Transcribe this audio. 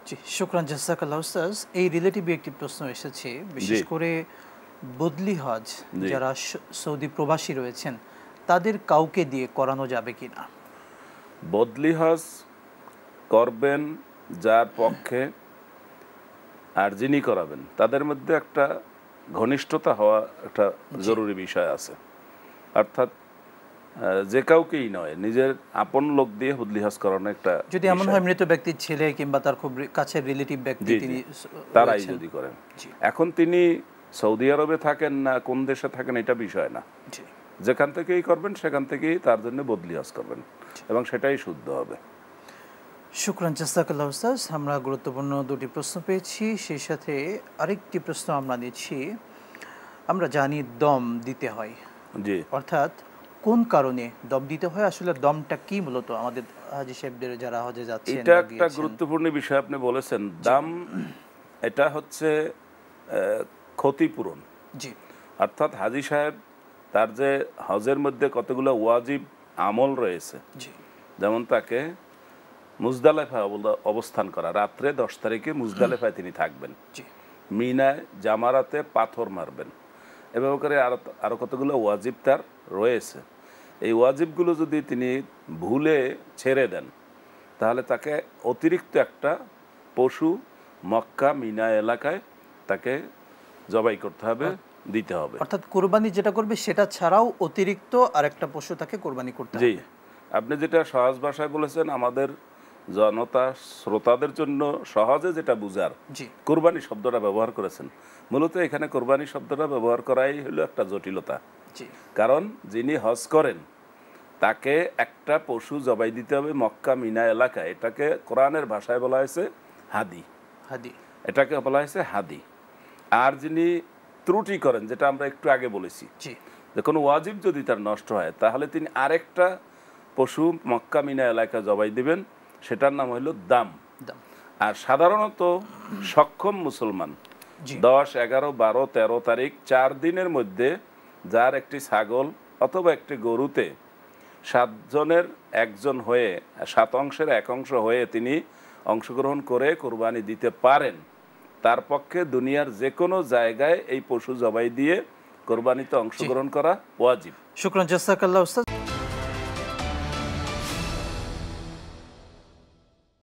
জি, শুকরান জাযাকাল্লাহ উস্তাজ। এই রিলেটিভ একটি প্রশ্ন এসেছে, বিশেষ করে বদলি হজ যারা সৌদি প্রবাসী রয়েছেন তাদের কাউকে দিয়ে করানো যাবে কিনা? বদলি হজ করবেন যার পক্ষে আর যিনি করাবেন তাদের মধ্যে একটা ঘনিষ্ঠতা হওয়া একটা জরুরি বিষয় আছে। অর্থাৎ যে কাউকেই নয়, নিজের আপন লোক দিয়ে বদলি হজ করানো একটা, যদি এমন হয় মৃত ব্যক্তির ছেলে কিংবা তার খুব কাছের রিলেটিভ ব্যক্তি তিনি তারাই যদি করেন। এখন তিনি সৌদি আরবে থাকেন না কোন দেশে থাকেন এটা বিষয় না, যেখান থেকেই করবেন সেখান থেকেই তার জন্য বদলি হজ করবেন এবং সেটাই শুদ্ধ হবে। শুকরান জাযাকাল্লাহ উস্তাজ। আমরা গুরুত্বপূর্ণ দুটি প্রশ্ন পেয়েছি, সেই সাথে আরেকটি প্রশ্ন আমরা নিচ্ছি। আমরা জানি দম দিতে হয়, জি, অর্থাৎ কোন কারণে দম দিতে হয়, আসলে দমটা কি মূলত আমাদের হাজী সাহেবদের যারা হজে যাচ্ছেন? এটা একটা গুরুত্বপূর্ণ বিষয় আপনি বলেছেন। দাম এটা হচ্ছে ক্ষতিপূরণ। জি, অর্থাৎ হাজী সাহেব তার যে হজের মধ্যে কতগুলো ওয়াজিব আমল রয়েছে, যেমন তাকে মুজদালেফায় অবস্থান করা, রাত্রে 10 তারিখে মুজদালেফায় তিনি থাকবেন, মিনায় জামারাতে পাথর মারবেন, এভাবে করে আরো কতগুলো ওয়াজিব তার রয়েছে। এই ওয়াজিবগুলো যদি তিনি ভুলে ছেড়ে দেন তাহলে তাকে অতিরিক্ত একটা পশু মক্কা মিনা এলাকায় তাকে জবাই করতে হবে, দিতে হবে। অর্থাৎ কুরবানি যেটা করবে সেটা ছাড়াও অতিরিক্ত আরেকটা পশু তাকে কুরবানি করতে হবে। জি, আপনি যেটা সহজ ভাষায় বলেছেন, আমাদের জনতা শ্রোতাদের জন্য সহজে যেটা বুঝার কুরবানি শব্দটা ব্যবহার করেছেন। মূলত এখানে কুরবানি শব্দটা ব্যবহার করাই হলো একটা জটিলতা। কারণ যিনি হজ করেন তাকে একটা পশু জবাই দিতে হবে মক্কা মিনা এলাকায়। এটাকে কোরআনের ভাষায় বলা হয়েছে হাদি, এটাকে বলা হয়েছে হাদি। আর যিনি ত্রুটি করেন, যেটা আমরা একটু আগে বলেছি, যে কোনো ওয়াজিব যদি তার নষ্ট হয় তাহলে তিনি আরেকটা পশু মক্কা মিনা এলাকায় জবাই দিবেন, সেটার নাম হইল দাম। আর সাধারণত সক্ষম মুসলমান 10, 11, 12, 13 তারিখ 4 দিনের মধ্যে যার একটি ছাগল অথবা একটি গরুতে 7 জনের একজন হয়ে 7 অংশের 1 অংশ হয়ে তিনি অংশগ্রহণ করে কোরবানি দিতে পারেন, তার পক্ষে দুনিয়ার যে কোনো জায়গায় এই পশু জবাই দিয়ে কোরবানিতে অংশগ্রহণ করা ওয়াজিব। শুকরান জাযাকাল্লাহ উস্তাদ।